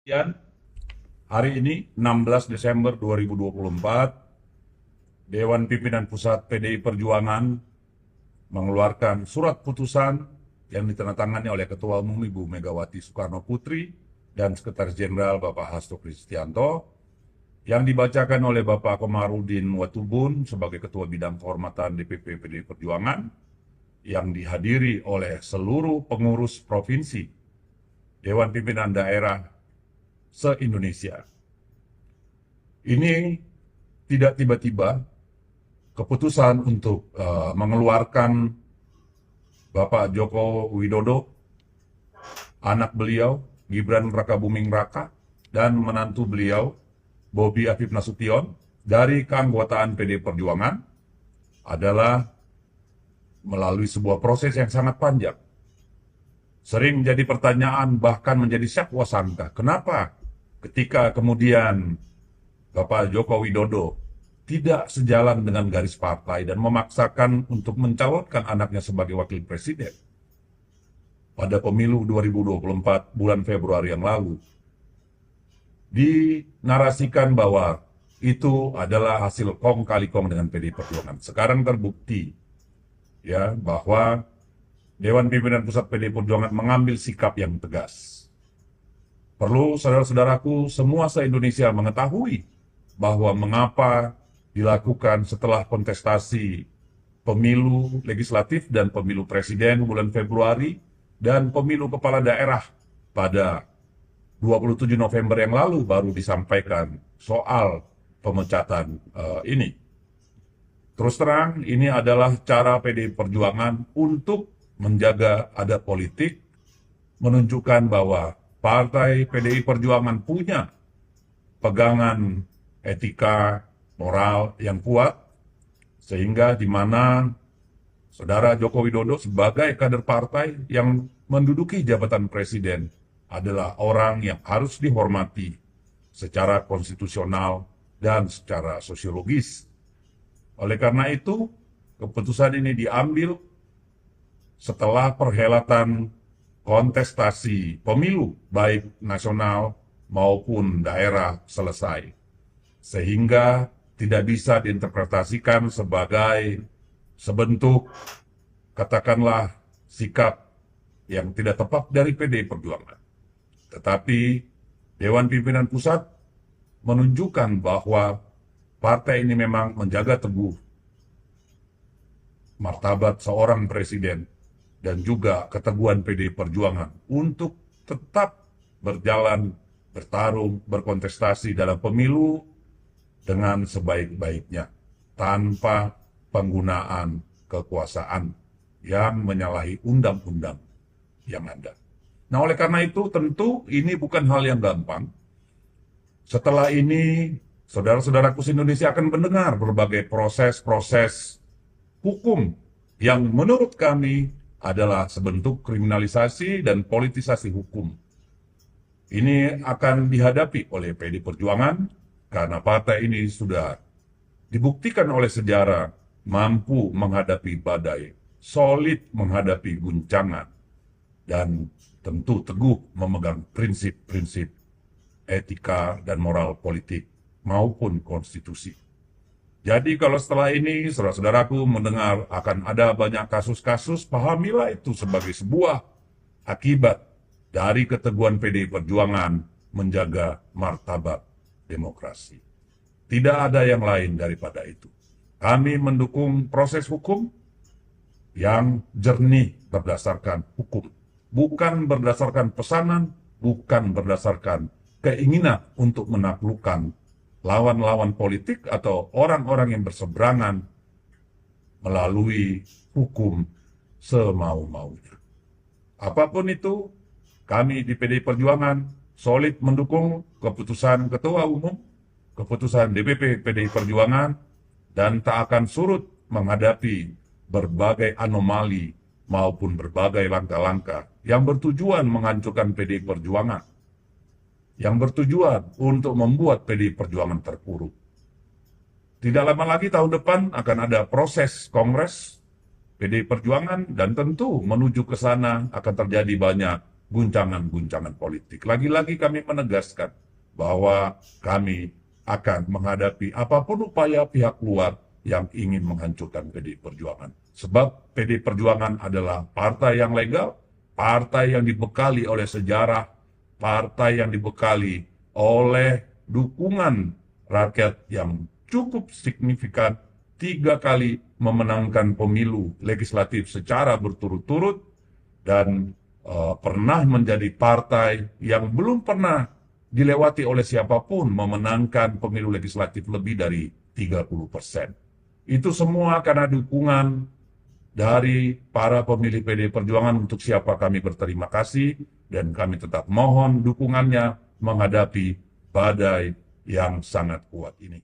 Kemudian hari ini 16 Desember 2024, Dewan Pimpinan Pusat PDI Perjuangan mengeluarkan surat putusan yang ditandatangani oleh Ketua Umum Ibu Megawati Soekarno Putri dan Sekretaris Jenderal Bapak Hasto Kristianto yang dibacakan oleh Bapak Komarudin Watubun sebagai Ketua Bidang Kehormatan DPP PDI Perjuangan yang dihadiri oleh seluruh pengurus provinsi, Dewan Pimpinan Daerah se-Indonesia. Ini tidak tiba-tiba keputusan untuk mengeluarkan Bapak Joko Widodo, anak beliau Gibran Rakabuming Raka, dan menantu beliau Bobi Afif Nasution dari keanggotaan PD Perjuangan adalah melalui sebuah proses yang sangat panjang. Sering menjadi pertanyaan, bahkan menjadi syakwa sangka. Kenapa ketika kemudian Bapak Joko Widodo tidak sejalan dengan garis partai dan memaksakan untuk mencalonkan anaknya sebagai wakil presiden pada pemilu 2024 bulan Februari yang lalu, dinarasikan bahwa itu adalah hasil kong kali kong dengan PDI Perjuangan. Sekarang terbukti ya bahwa Dewan Pimpinan Pusat PDI Perjuangan mengambil sikap yang tegas. Perlu saudara-saudaraku semua se-Indonesia mengetahui bahwa mengapa dilakukan setelah kontestasi pemilu legislatif dan pemilu presiden bulan Februari dan pemilu kepala daerah pada 27 November yang lalu baru disampaikan soal pemecatan ini. Terus terang, ini adalah cara PDI Perjuangan untuk menjaga adat politik, menunjukkan bahwa Partai PDI Perjuangan punya pegangan etika, moral yang kuat, sehingga di mana Saudara Joko Widodo sebagai kader partai yang menduduki jabatan presiden adalah orang yang harus dihormati secara konstitusional dan secara sosiologis. Oleh karena itu, keputusan ini diambil setelah perhelatan kontestasi pemilu baik nasional maupun daerah selesai, sehingga tidak bisa diinterpretasikan sebagai sebentuk katakanlah sikap yang tidak tepat dari PDI Perjuangan. Tetapi Dewan Pimpinan Pusat menunjukkan bahwa partai ini memang menjaga teguh martabat seorang presiden dan juga keteguhan PDI Perjuangan untuk tetap berjalan, bertarung, berkontestasi dalam pemilu dengan sebaik-baiknya, tanpa penggunaan kekuasaan yang menyalahi undang-undang yang ada. Nah, oleh karena itu tentu ini bukan hal yang gampang. Setelah ini, saudara-saudaraku se-Indonesia akan mendengar berbagai proses-proses hukum yang menurut kami adalah sebentuk kriminalisasi dan politisasi hukum. Ini akan dihadapi oleh PDI Perjuangan karena partai ini sudah dibuktikan oleh sejarah mampu menghadapi badai, solid menghadapi guncangan, dan tentu teguh memegang prinsip-prinsip etika dan moral politik maupun konstitusi. Jadi kalau setelah ini saudara-saudaraku mendengar akan ada banyak kasus-kasus, pahamilah itu sebagai sebuah akibat dari keteguhan PDI Perjuangan menjaga martabat demokrasi. Tidak ada yang lain daripada itu. Kami mendukung proses hukum yang jernih berdasarkan hukum. Bukan berdasarkan pesanan, bukan berdasarkan keinginan untuk menaklukkan lawan-lawan politik atau orang-orang yang berseberangan melalui hukum semau-maunya. Apapun itu, kami di PDI Perjuangan solid mendukung keputusan Ketua Umum, keputusan DPP PDI Perjuangan, dan tak akan surut menghadapi berbagai anomali maupun berbagai langkah-langkah yang bertujuan menghancurkan PDI Perjuangan, yang bertujuan untuk membuat PDI Perjuangan terpuruk. Tidak lama lagi tahun depan akan ada proses Kongres PDI Perjuangan dan tentu menuju ke sana akan terjadi banyak guncangan-guncangan politik. Lagi-lagi kami menegaskan bahwa kami akan menghadapi apapun upaya pihak luar yang ingin menghancurkan PDI Perjuangan. Sebab PDI Perjuangan adalah partai yang legal, partai yang dibekali oleh sejarah, partai yang dibekali oleh dukungan rakyat yang cukup signifikan, 3 kali memenangkan pemilu legislatif secara berturut-turut, dan pernah menjadi partai yang belum pernah dilewati oleh siapapun memenangkan pemilu legislatif lebih dari 30%. Itu semua karena dukungan dari para pemilih PDI Perjuangan, untuk siapa kami berterima kasih, dan kami tetap mohon dukungannya menghadapi badai yang sangat kuat ini.